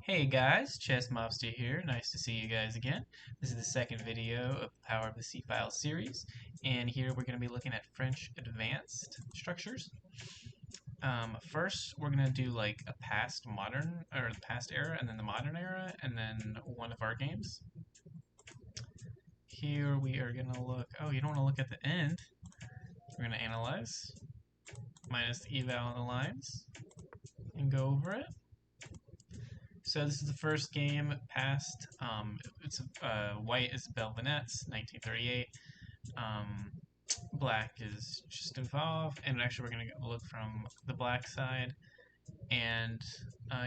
Hey guys, ChessMobster here. Nice to see you guys again. This is the second video of the Power of the C-File series, and here we're going to be looking at French advanced structures. First, we're going to do like a past modern, or the past era, and then the modern era, and then one of our games. Here we are going to look, oh, you don't want to look at the end. We're going to analyze, minus the eval on the lines, and go over it. So this is the first game past. It's white is Belavenets, 1938. Black is Chistaiakov, and actually we're going to look from the black side. And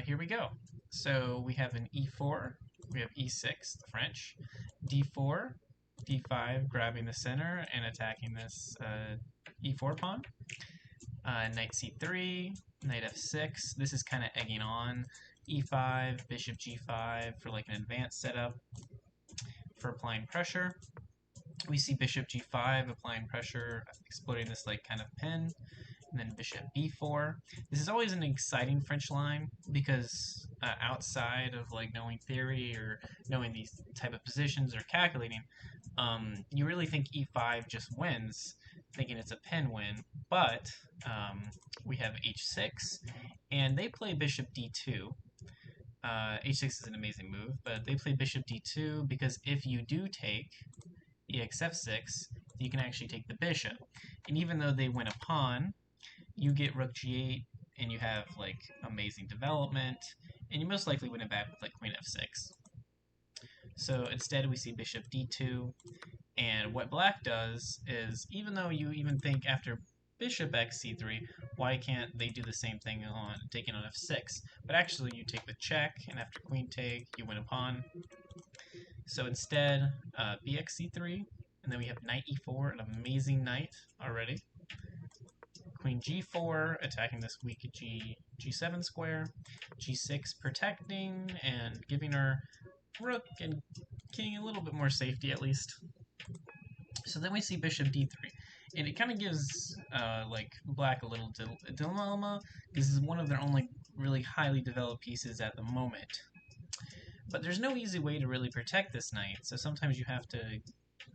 here we go. So we have an e4, we have e6, the French, d4, d5, grabbing the center and attacking this e4 pawn. Knight c3, knight f6. This is kind of egging on e5, bishop g5 for like an advanced setup for applying pressure. We see bishop g5 applying pressure, exploiting this like kind of pin, and then bishop b4. This is always an exciting French line because outside of like knowing theory or knowing these type of positions or calculating, you really think e5 just wins, thinking it's a pin win, but we have h6, and they play bishop d2. H6 is an amazing move, but they play bishop d2 because if you do take exf6, you can actually take the bishop. And even though they win a pawn, you get rook g8, and you have like amazing development, and you most likely win it back with like queen f6. So instead we see bishop d2, and what black does is, even though you even think after bishop x c3, why can't they do the same thing on taking on f6? But actually you take the check, and after queen take, you win a pawn. So instead, bxc3, and then we have knight e4, an amazing knight already. Queen g4, attacking this weak g7 square. g6 protecting and giving our rook and king a little bit more safety at least. So then we see bishop d3, and it kind of gives like black a little dilemma because this is one of their only really highly developed pieces at the moment. But there's no easy way to really protect this knight, so sometimes you have to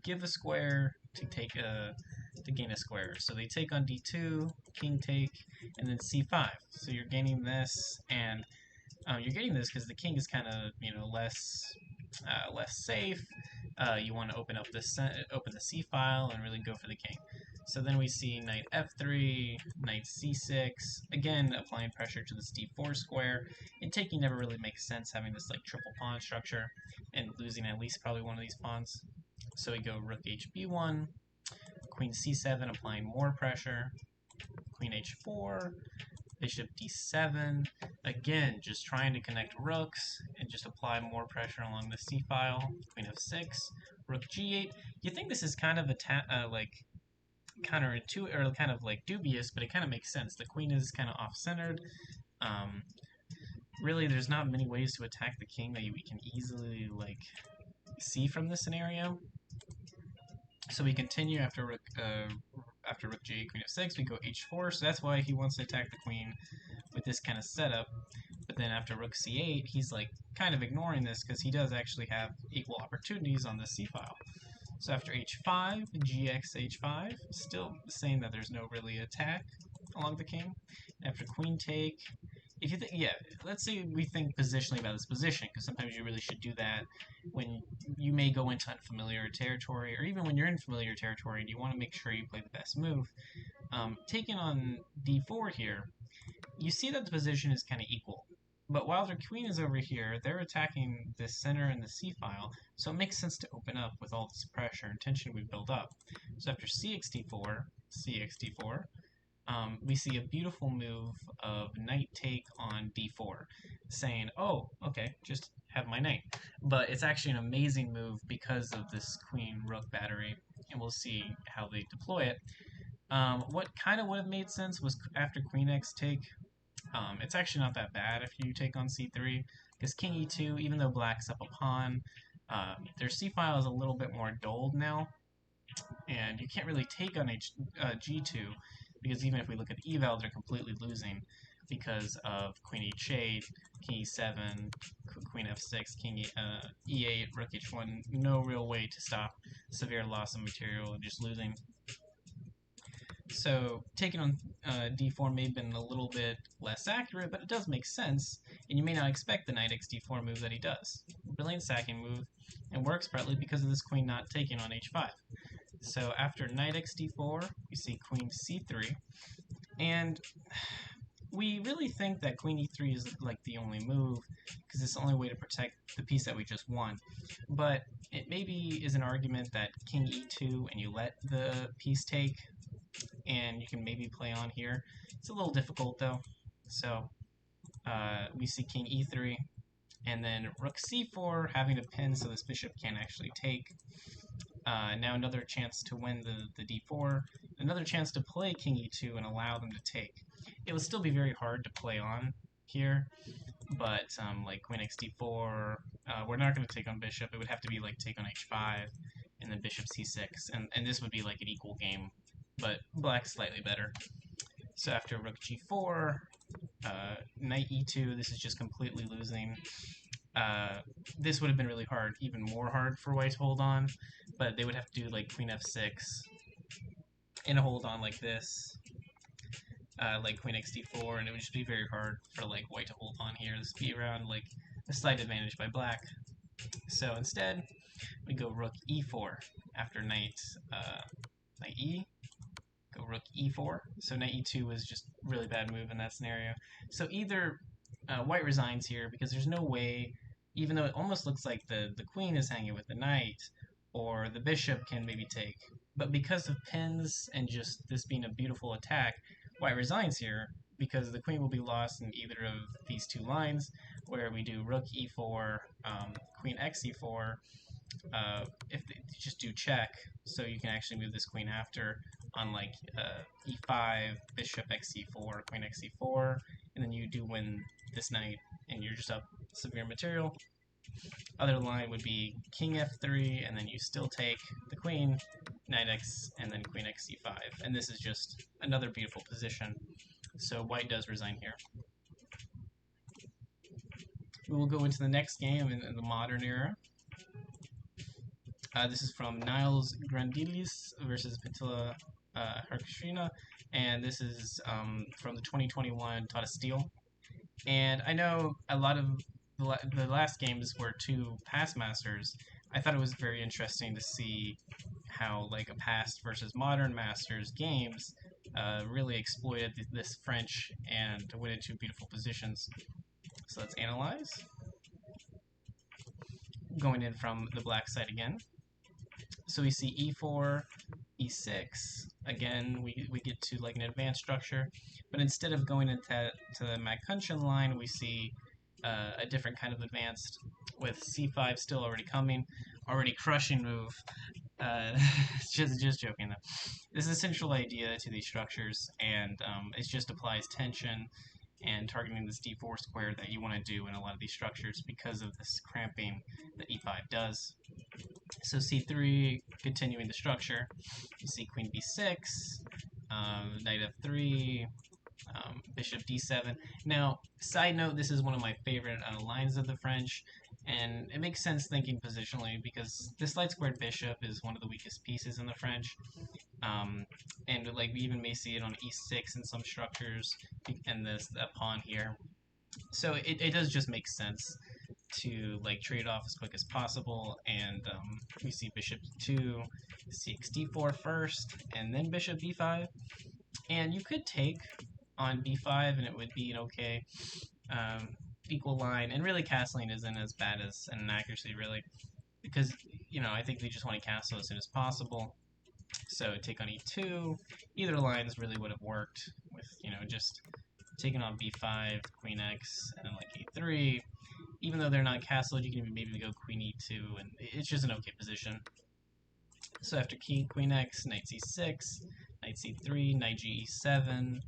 give a square to take to gain a square. So they take on d2, king take, and then c5. So you're gaining this, and you're getting this because the king is kind of less safe. You want to open the c file and really go for the king. So then we see knight f3, knight c6, again applying pressure to this d4 square, and taking never really makes sense, having this like triple pawn structure and losing at least probably one of these pawns. So we go rook hb1, queen c7 applying more pressure, queen h4, bishop d7, again just trying to connect rooks and just apply more pressure along the c file, queen f6, rook g8. You think this is kind of like counterintuitive or kind of like dubious, but it kind of makes sense. The queen is kind of off-centered. Really, there's not many ways to attack the king that we can easily like see from this scenario. So we continue after rook g8, queen f6, we go h4. So that's why he wants to attack the queen with this kind of setup. But then after rook c8, he's like kind of ignoring this because he does actually have equal opportunities on the c file. So after h5, gx h5, still saying that there's no really attack along the king. After queen take, if you think, let's say we think positionally about this position, because sometimes you really should do that when you may go into unfamiliar territory, or even when you're in familiar territory and you want to make sure you play the best move. Taking on d4 here, you see that the position is kind of equal. But while their queen is over here, they're attacking the center and the c file, so it makes sense to open up with all this pressure and tension we've built up. So after cx d4, we see a beautiful move of knight take on d4, saying, oh, okay, just have my knight. But it's actually an amazing move because of this queen-rook battery, and we'll see how they deploy it. What kind of would have made sense was after queen x take. It's actually not that bad if you take on c3, because king e2, even though black's up a pawn, their c file is a little bit more dulled now, and you can't really take on g2, because even if we look at the eval, they're completely losing. because of queen h8, king e7, queen f6, king e8, rook h1. No real way to stop severe loss of material and just losing. So taking on d4 may have been a little bit less accurate, but it does make sense, and you may not expect the knight x d4 move that he does. Brilliant sacking move, and works partly because of this queen not taking on h5. So after knight x d4, we see queen c3, and we really think that queen e3 is like the only move, because it's the only way to protect the piece that we just won. But it maybe is an argument that king e2 and you let the piece take, and you can maybe play on here. It's a little difficult though. So we see king e3, and then rook c4 having a pin so this bishop can't actually take. Now another chance to win the d4, another chance to play king e2 and allow them to take. It would still be very hard to play on here, but like queen x d4, we're not going to take on bishop. It would have to be like take on h5, and then bishop c6, and this would be like an equal game, but black's slightly better. So after rook g4, knight e2, this is just completely losing. This would have been really hard, even more hard for white to hold on, but they would have to do like queen f6 and a hold on like this, like queen x d4, and it would just be very hard for like white to hold on here. This would be around like a slight advantage by black. So instead, we go rook e4 after knight e, go rook e4. So knight e2 was just a really bad move in that scenario. So either white resigns here because there's no way, even though it almost looks like the queen is hanging with the knight, or the bishop can maybe take. But because of pins and just this being a beautiful attack, white resigns here because the queen will be lost in either of these two lines, where we do rook e4, queen x e4, if they just do check, so you can actually move this queen after on like e5, bishop x e4, queen x e4, and then you do win this knight, and you're just up severe material. Other line would be king f3, and then you still take the queen, knight x, and then queen x c5, and this is just another beautiful position. So white does resign here. We will go into the next game in the modern era. This is from Niles Grandelius versus Pitila Harikrishna, and this is from the 2021 Taught Steel. And I know a lot of the last games were two past masters. I thought it was very interesting to see how like a past versus modern masters games really exploited this French and went into beautiful positions. So let's analyze. Going in from the black side again. So we see e4, e6. Again, we get to like an advanced structure, but instead of going into the McCutcheon line, we see a different kind of advanced, with c5 still already coming, already crushing move. Just joking though. There's a central idea to these structures, and it just applies tension and targeting this d4 square that you want to do in a lot of these structures because of this cramping that e5 does. So c3, continuing the structure, you see queen b6, knight f3, bishop d7. Now, side note, this is one of my favorite lines of the French, and it makes sense thinking positionally because this light squared bishop is one of the weakest pieces in the French. And like we even may see it on e6 in some structures, and this pawn here. So it does just make sense to like trade off as quick as possible, and we see bishop e2, cx d4 first, and then bishop b5. And you could take on b5, and it would be an okay equal line, and really castling isn't as bad as an inaccuracy really, because you know I think they just want to castle as soon as possible. So take on e2, either lines really would have worked with, you know, just taking on b5, queen x, and then like a3. Even though they're not castled, you can even maybe go queen e2, and it's just an okay position. So after king, queen x, knight c6, knight c3, knight ge7,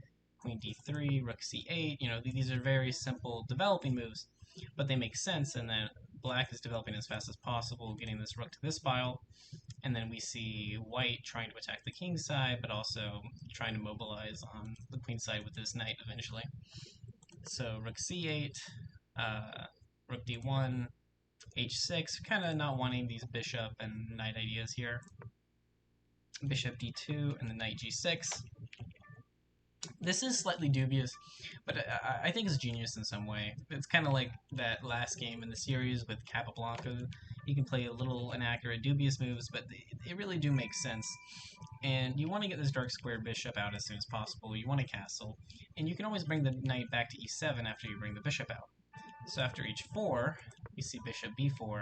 queen d3, rook c8, you know, these are very simple developing moves, but they make sense, and then black is developing as fast as possible, getting this rook to this file, and then we see white trying to attack the king side, but also trying to mobilize on the queen side with this knight eventually. So rook c8, rook d1, h6, kind of not wanting these bishop and knight ideas here. Bishop d2 and the knight g6. This is slightly dubious, but I think it's genius in some way. It's kind of like that last game in the series with Capablanca. You can play a little inaccurate, dubious moves, but they really do make sense. And you want to get this dark square bishop out as soon as possible. You want a castle, and you can always bring the knight back to e7 after you bring the bishop out. So after h4, you see bishop b4,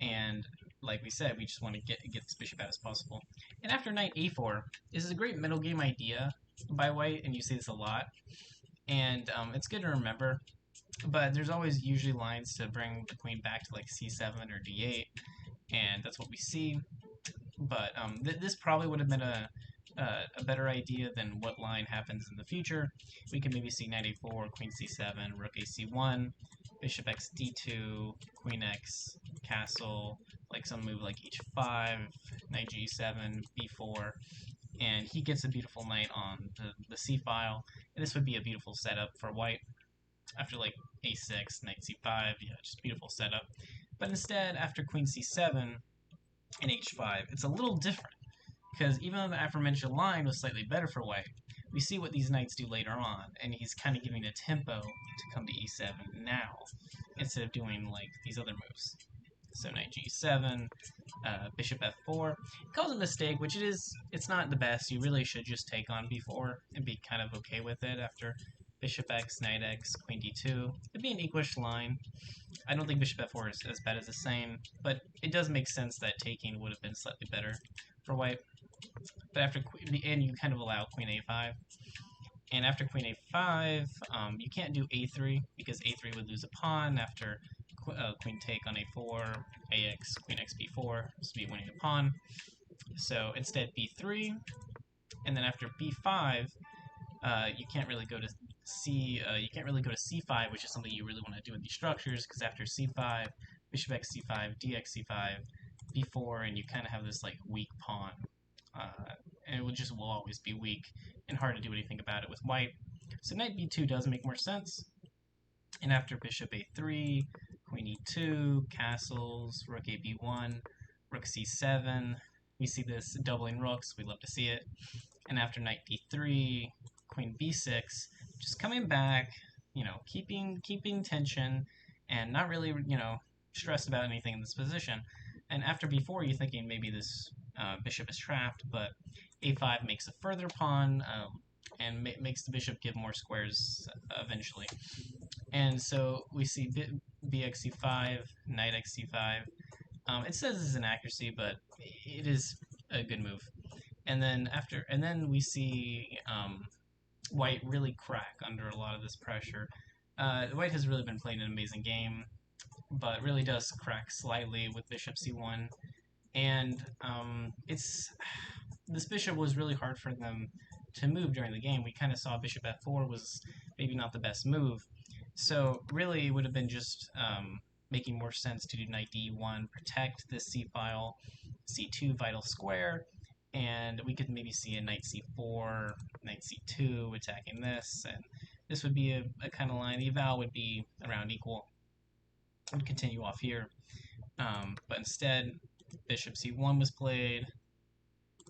and like we said, we just want to get this bishop out as possible. And after knight a4, this is a great middle game idea by white, and you see this a lot. And it's good to remember, but there's always usually lines to bring the queen back to like c7 or d8, and that's what we see. But this probably would have been a better idea than what line happens in the future. We can maybe see knight a4, queen c7, rook a c1, bishop x d2, queen x, castle, like some move like h5, knight g7, b4, and he gets a beautiful knight on the c file. And this would be a beautiful setup for white after like a6, knight c5, yeah, just beautiful setup. But instead, after queen c7 and h5, it's a little different, because even though the aforementioned line was slightly better for white, we see what these knights do later on, and he's kind of giving a tempo to come to e7 now, instead of doing like these other moves. So knight g7, bishop f4. It calls a mistake, which it's not the best. You really should just take on b4 and be kind of okay with it after bishop x, knight x, queen d2. It'd be an equish line. I don't think bishop f4 is as bad as the same, but it does make sense that taking would have been slightly better for white. But after and you kind of allow queen a5. And after queen a5, you can't do a3, because a3 would lose a pawn after queen take on a4, ax, queen x b4, this would be winning a pawn. So instead b3, and then after b5, you can't really go to c5, which is something you really want to do in these structures, because after c5, bishop x c5, dx c5, b4, and you kind of have this like weak pawn, and it will always be weak and hard to do anything about it with white. So knight b2 does make more sense. And after bishop a3, queen e2, castles, rook a b1, rook c7, we see this doubling rooks. We love to see it. And after knight d3, queen b6, just coming back, keeping tension, and not really, stressed about anything in this position. And after b4, you're thinking maybe this bishop is trapped, but a5 makes a further pawn, and makes the bishop give more squares eventually. And so we see bx c5, knight x c5. It says it's an accuracy, but it is a good move. And then we see white really crack under a lot of this pressure. White has really been playing an amazing game, but really does crack slightly with bishop c1. And this bishop was really hard for them to move during the game. We kind of saw bishop f4 was maybe not the best move. So really it would have been just making more sense to do knight d1, protect this c file, c2 vital square, and we could maybe see a knight c4, knight c2 attacking this, and this would be a kind of line. The eval would be around equal. It would continue off here. But instead, bishop c1 was played,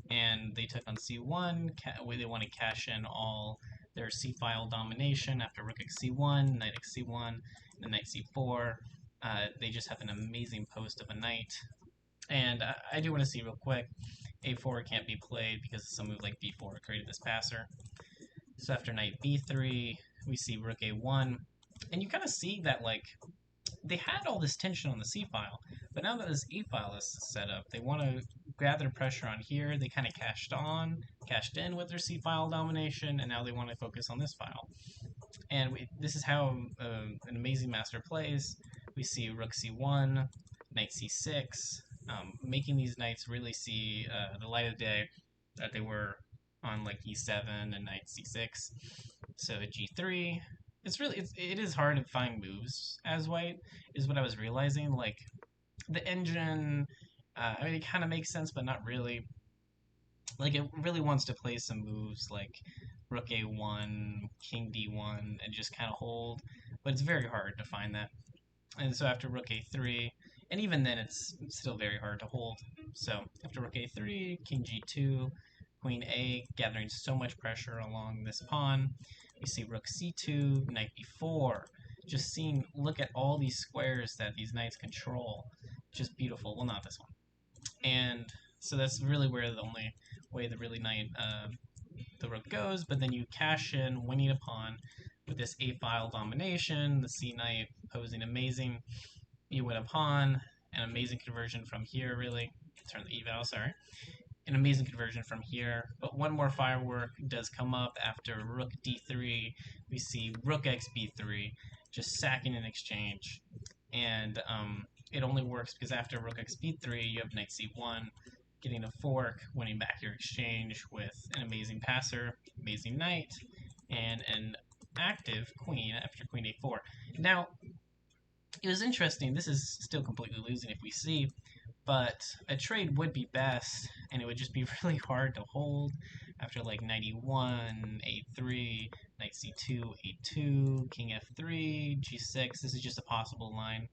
and they took on c1. They want to cash in all their c-file domination after rook x c1, knight x c1, and knight c4. They just have an amazing post of a knight. And I do want to see real quick, a4 can't be played because some move like b4 created this passer. So after knight b3, we see rook a1, and you kind of see that like they had all this tension on the c-file, but now that this e-file is set up, they want to gather pressure on here. They kind of cashed in with their c-file domination, and now they want to focus on this file. And this is how an amazing master plays. We see rook c1, knight c6, making these knights really see the light of day that they were on like e7 and knight c6. So g3. It is hard to find moves as white, is what I was realizing. Like the engine, it kind of makes sense, but not really. Like, it really wants to play some moves like rook a1, king d1, and just kind of hold, but it's very hard to find that. And so after rook a3, and even then it's still very hard to hold. So after rook a3, king g2, queen a, gathering so much pressure along this pawn. We see rook c2, knight b4. Just seeing, look at all these squares that these knights control. Just beautiful. Well, not this one. And so that's really where the only way the really knight, the rook goes. But then you cash in, winning a pawn with this a-file domination, the c knight posing amazing. You win a pawn, an amazing conversion from here, really. Turn the eval, sorry. An amazing conversion from here, but one more firework does come up after rook d3. We see rook x b3, just sacking in exchange. And it only works because after rook x b3, you have knight c1, getting a fork, winning back your exchange with an amazing passer, amazing knight, and an active queen after queen a4. Now, it was interesting. This is still completely losing if we see, but a trade would be best, and it would just be really hard to hold after like knight e1, a3, knight c2, a2, king f3, g6. This is just a possible line,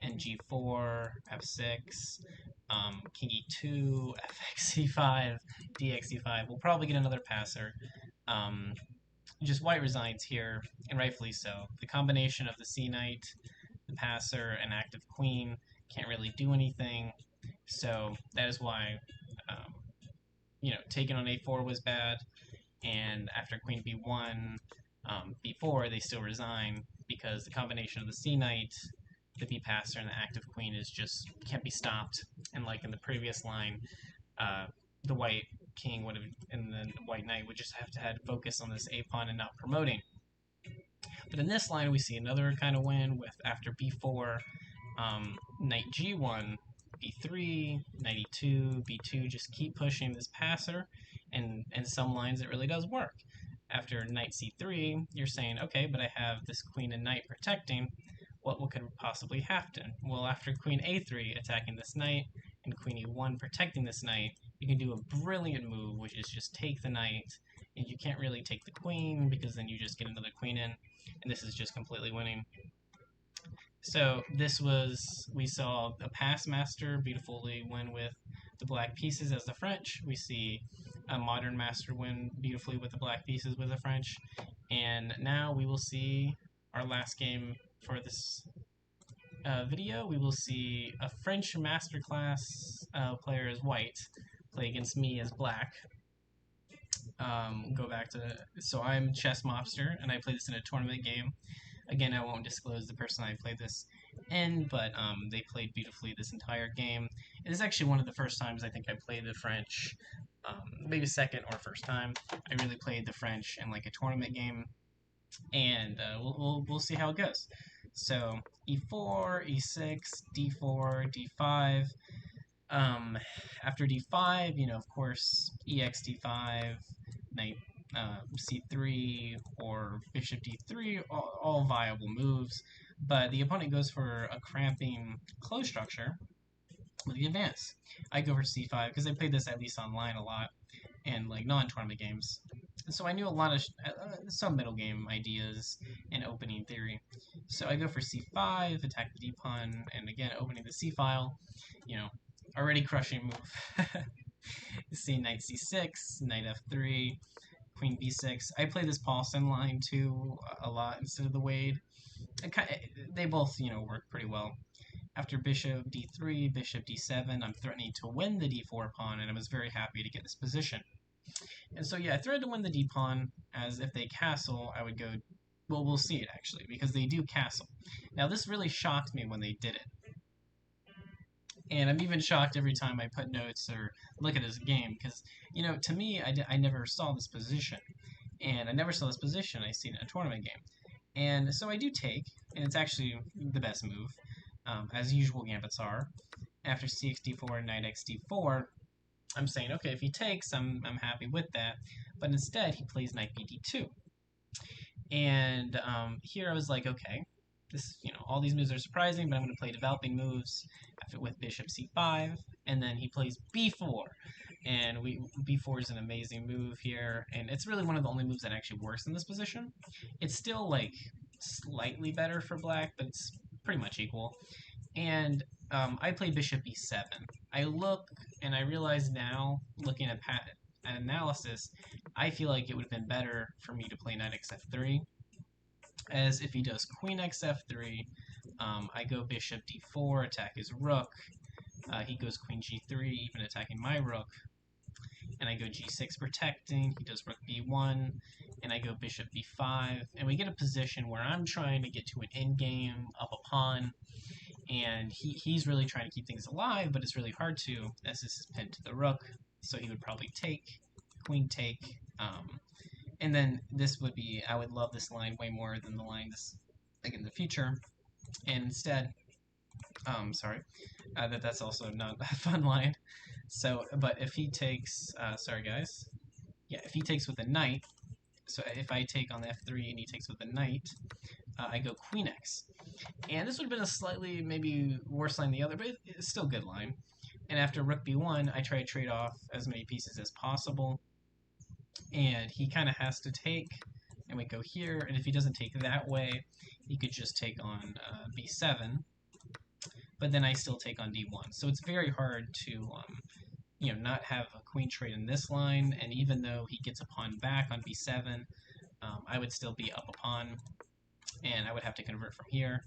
and g4, f6, king e2, fx c5, dx c5. We'll probably get another passer. Just white resigns here, and rightfully so. The combination of the c knight, the passer, and active queen can't really do anything. So that is why, taking on a4 was bad. And after queen b1, b4, they still resign because the combination of the c knight, the b passer, and the active queen is just can't be stopped. And like in the previous line, the white king would have, and then the white knight would just have to had focus on this a pawn and not promoting. But in this line, we see another kind of win with after b4, knight g1, b3, knight e2, b2, just keep pushing this passer, and in some lines it really does work. After knight c3, you're saying, okay, but I have this queen and knight protecting, what could possibly happen? Well, after queen a3 attacking this knight, and queen e1 protecting this knight, you can do a brilliant move, which is just take the knight, and you can't really take the queen, because then you just get another queen in, and this is just completely winning. So this was, we saw a pass master beautifully win with the black pieces as the French. We see a modern master win beautifully with the black pieces with the French. And now we will see our last game for this video. We will see a French Masterclass player as white play against me as black. Go back to, so I'm ChessMobster, and I play this in a tournament game. Again, I won't disclose the person I played this in, but they played beautifully this entire game. It is actually one of the first times I think I played the French, maybe second or first time. I really played the French in like a tournament game, and we'll see how it goes. So e4, e6, d4, d5. After d5, of course, ex d5, knight c3 or bishop d3, all viable moves, but the opponent goes for a cramping close structure with the advance. I go for c5 because I played this at least online a lot in like non-tournament games, so I knew a lot of some middle game ideas and opening theory. So I go for c5, attack the d-pawn, and again opening the c-file, already crushing move. See knight c6, knight f3, queen b6. I play this Paulson line too a lot instead of the Wade. They both, work pretty well. After bishop d3, bishop d7, I'm threatening to win the d4 pawn, and I was very happy to get this position. And so, yeah, I threatened to win the d-pawn, as if they castle, I would go, well, we'll see it, actually, because they do castle. Now, this really shocked me when they did it. And I'm even shocked every time I put notes or look at this game, because, to me, I never saw this position. And I never saw this position. I seen it in a tournament game. And so I do take, and it's actually the best move, as usual gambits are. After cx d4 and knight x d4, I'm saying, okay, if he takes, I'm happy with that. But instead, he plays knight b d2. And here I was like, okay, this, all these moves are surprising, but I'm going to play developing moves with bishop c5, and then he plays b4. and b4 is an amazing move here, and it's really one of the only moves that actually works in this position. It's still like slightly better for black, but it's pretty much equal. And I play bishop e7. I look and I realize now, looking at analysis, I feel like it would have been better for me to play knight xf3, as if he does queen xf3, I go bishop d4, attack his rook. He goes queen g3, even attacking my rook. And I go g6 protecting, he does rook b1, and I go bishop b5, and we get a position where I'm trying to get to an endgame up a pawn, and he's really trying to keep things alive, but it's really hard to, as this is pinned to the rook, so he would probably take, queen take, and then this would be, I would love this line way more than the line this, like in the future, and instead, that's also not a fun line. So, but if he takes, sorry guys, yeah, if he takes with a knight, so if I take on the f3 and he takes with a knight, I go queen x. And this would have been a slightly, maybe worse line than the other, but it's still a good line. And after rook b1, I try to trade off as many pieces as possible. And he kind of has to take, and we go here, and if he doesn't take that way, he could just take on b7. But then I still take on d1. So it's very hard to, not have a queen trade in this line, and even though he gets a pawn back on b7, I would still be up a pawn, and I would have to convert from here,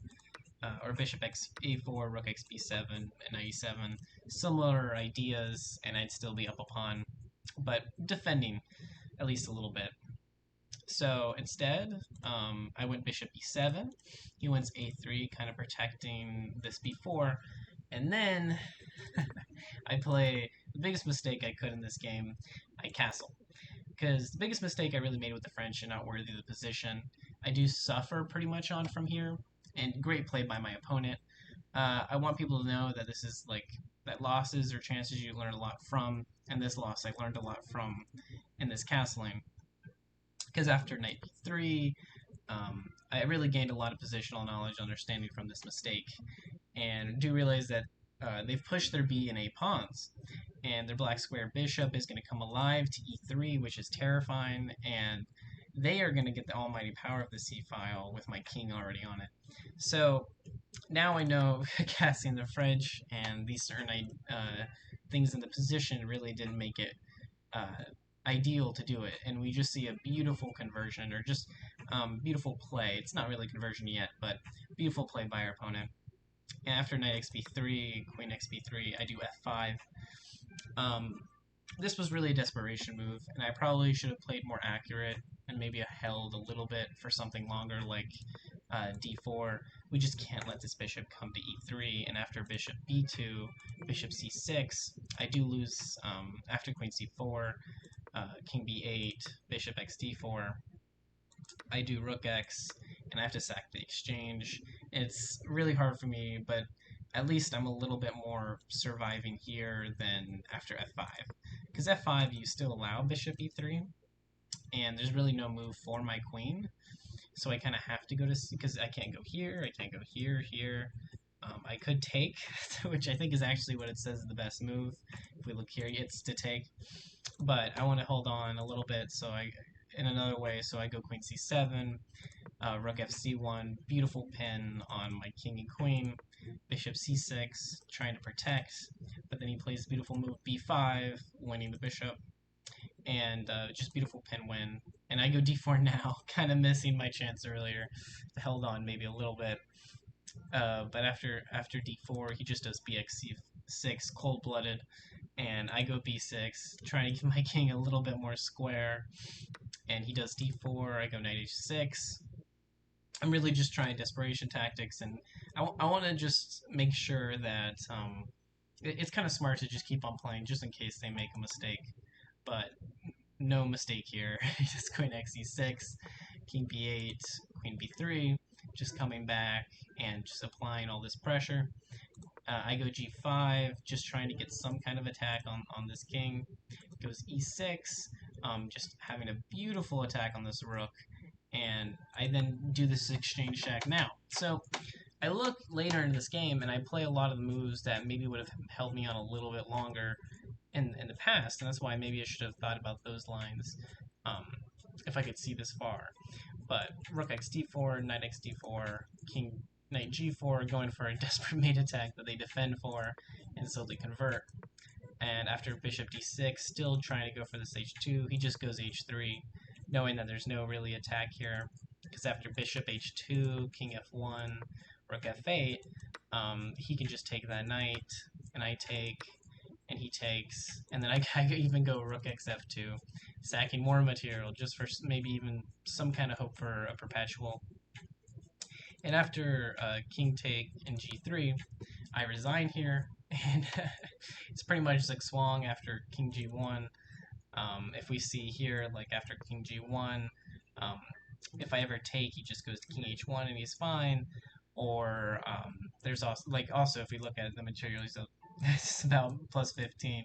or bishop x a4, rook x b7, and knight e7, similar ideas, and I'd still be up a pawn, but defending at least a little bit. So instead, I went bishop e7, he went a3, kind of protecting this b4, and then I play the biggest mistake I could in this game, I castle. Because the biggest mistake I really made with the French and not worthy of the position, I do suffer pretty much on from here, and great play by my opponent. I want people to know that this is like, that losses are chances you learn a lot from, and this loss I learned a lot from in this castling. Because after knight b3, I really gained a lot of positional knowledge, understanding from this mistake, and do realize that they've pushed their b and a pawns, and their black square bishop is going to come alive to e3, which is terrifying, and they are going to get the almighty power of the c-file with my king already on it. So now I know casting the French and these certain things in the position really didn't make it ideal to do it, and we just see a beautiful conversion, or just beautiful play. It's not really conversion yet, but beautiful play by our opponent. And after knight xb3, queen xb3, I do f5. This was really a desperation move, and I probably should have played more accurate and maybe held a little bit for something longer, like d4. We just can't let this bishop come to e3, and after bishop b2, bishop c6, I do lose after queen c4, king b8, bishop x d4, I do rook x, and I have to sack the exchange. It's really hard for me, but at least I'm a little bit more surviving here than after f5. Because f5, you still allow bishop e3, and there's really no move for my queen, so I kind of have to go to, because I can't go here, I can't go here, here. I could take, which I think is actually what it says is the best move. If we look here, it's to take, but I want to hold on a little bit, so in another way, so I go queen c7, rook fc1, beautiful pin on my king and queen, bishop c6, trying to protect, but then he plays beautiful move b5, winning the bishop, and just beautiful pin win. And I go d4 now, kind of missing my chance earlier. Held on maybe a little bit, but after d4, he just does bx6, cold-blooded, and I go b6, trying to give my king a little bit more square, and he does d4, I go knight h6. I'm really just trying desperation tactics, and I want to just make sure that it's kind of smart to just keep on playing, just in case they make a mistake, but no mistake here. Just queen x e6, king b8, queen b3, just coming back and just applying all this pressure. I go g5, just trying to get some kind of attack on this king. Goes e6, just having a beautiful attack on this rook, and I then do this exchange shack now. So I look later in this game, and I play a lot of the moves that maybe would have held me on a little bit longer, in the past, and that's why maybe I should have thought about those lines if I could see this far. But rook x d4, knight x d4, king knight g4, going for a desperate mate attack that they defend for and slowly convert. And after bishop d6, still trying to go for this h2, he just goes h3, knowing that there's no really attack here. Because after bishop h2, king f1, rook f8, he can just take that knight, and I take, and he takes, and then I even go rook x f2, sacking more material just for maybe even some kind of hope for a perpetual. And after king take and g3, I resign here, and it's pretty much like swung after king g1. If we see here, like after king g1, if I ever take, he just goes to king h1 and he's fine. Or there's also if we look at the material, it's about plus 15.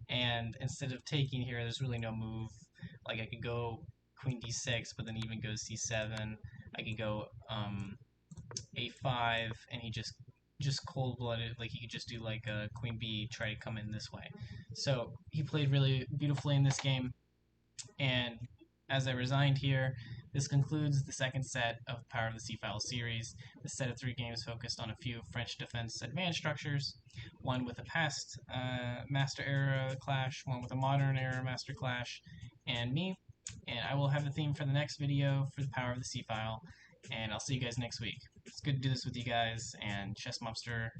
And instead of taking here, there's really no move. Like I could go queen d6, but then even goes c7. I could go a5, and he just cold-blooded, like he could just do like a queen b, try to come in this way. So he played really beautifully in this game, and as I resigned here, this concludes the second set of Power of the C-File series. The set of 3 games focused on a few French defense advanced structures, one with a past master era clash, one with a modern era master clash, and me. And I will have the theme for the next video for the Power of the C-File, and I'll see you guys next week. It's good to do this with you guys, and ChessMobster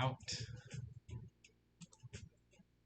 out.